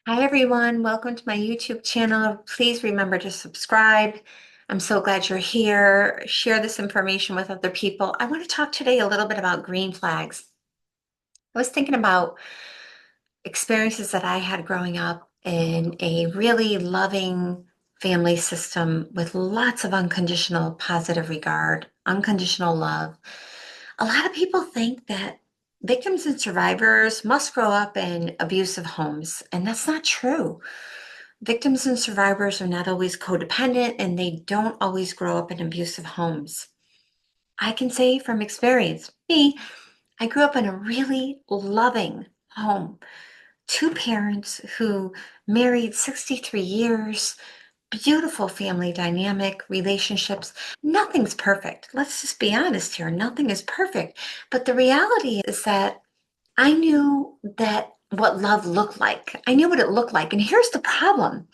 Hi everyone, welcome to my YouTube channel. Please remember to subscribe. I'm so glad you're here. Share this information with other people. I want to talk today a little bit about green flags. I was thinking about experiences that I had growing up in a really loving family system with lots of unconditional positive regard, unconditional love. A lot of people think that victims and survivors must grow up in abusive homes, and that's not true. Victims and survivors are not always codependent and they don't always grow up in abusive homes. I can say from experience, I grew up in a really loving home. Two parents who married 63 years, beautiful family dynamic, relationships. Nothing's perfect. Let's just be honest here. Nothing is perfect. But the reality is that I knew that what love looked like. I knew what it looked like. And here's the problem.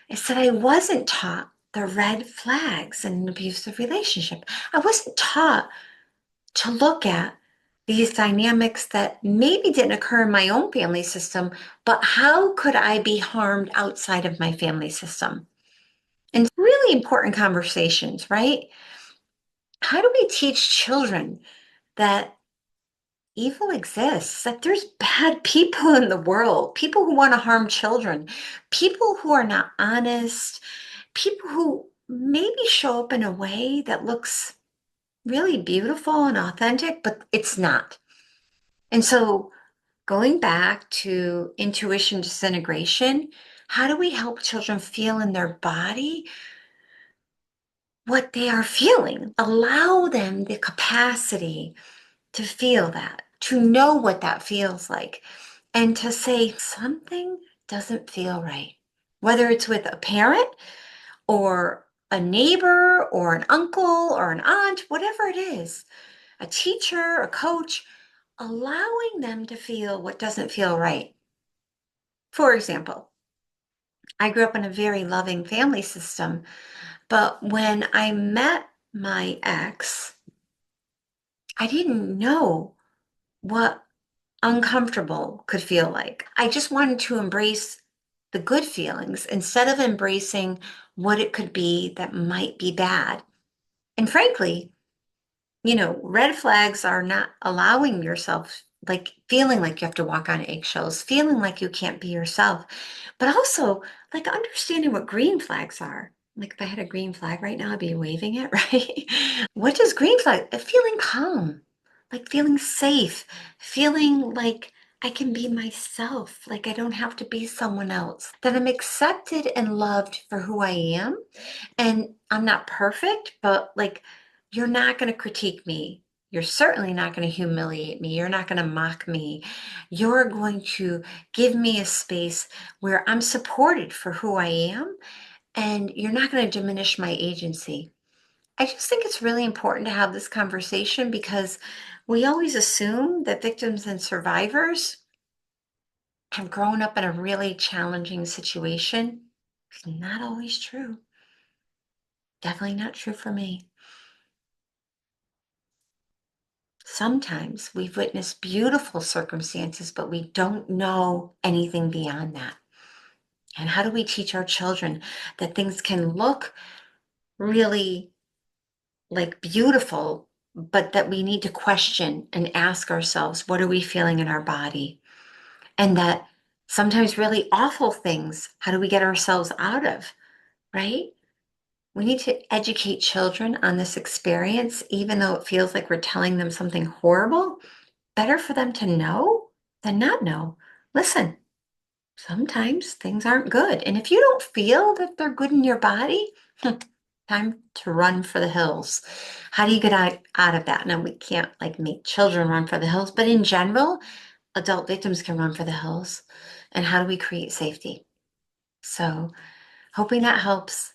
Is that I wasn't taught the red flags in an abusive relationship. I wasn't taught to look at these dynamics that maybe didn't occur in my own family system, but how could I be harmed outside of my family system? And really important conversations, right? How do we teach children that evil exists, that there's bad people in the world, people who want to harm children, people who are not honest, people who maybe show up in a way that looks really beautiful and authentic, but it's not. And so going back to intuition disintegration, how do we help children feel in their body what they are feeling? Allow them the capacity to feel that, to know what that feels like, and to say something doesn't feel right. Whether it's with a parent or a neighbor or an uncle or an aunt, whatever it is, a teacher, a coach, allowing them to feel what doesn't feel right. For example, I grew up in a very loving family system, but when I met my ex, I didn't know what uncomfortable could feel like. I just wanted to embrace the good feelings instead of embracing what it could be that might be bad. And frankly, red flags are not allowing yourself, like feeling like you have to walk on eggshells, feeling like you can't be yourself, but also like understanding what green flags are. Like if I had a green flag right now, I'd be waving it, right? What does green flag? Feeling calm, like feeling safe, feeling like I can be myself, like I don't have to be someone else, that I'm accepted and loved for who I am. And I'm not perfect, but like, you're not going to critique me. You're certainly not going to humiliate me. You're not going to mock me. You're going to give me a space where I'm supported for who I am, and you're not going to diminish my agency. I just think it's really important to have this conversation because we always assume that victims and survivors have grown up in a really challenging situation. It's not always true. Definitely not true for me. Sometimes we've witnessed beautiful circumstances, but we don't know anything beyond that. And how do we teach our children that things can look really like beautiful, but that we need to question and ask ourselves, what are we feeling in our body? And that sometimes really awful things, how do we get ourselves out of, right? We need to educate children on this experience, even though it feels like we're telling them something horrible. Better for them to know than not know. Listen, sometimes things aren't good. And if you don't feel that they're good in your body, time to run for the hills. How do you get out of that? Now, we can't like make children run for the hills, but in general, adult victims can run for the hills. And how do we create safety? So, hoping that helps.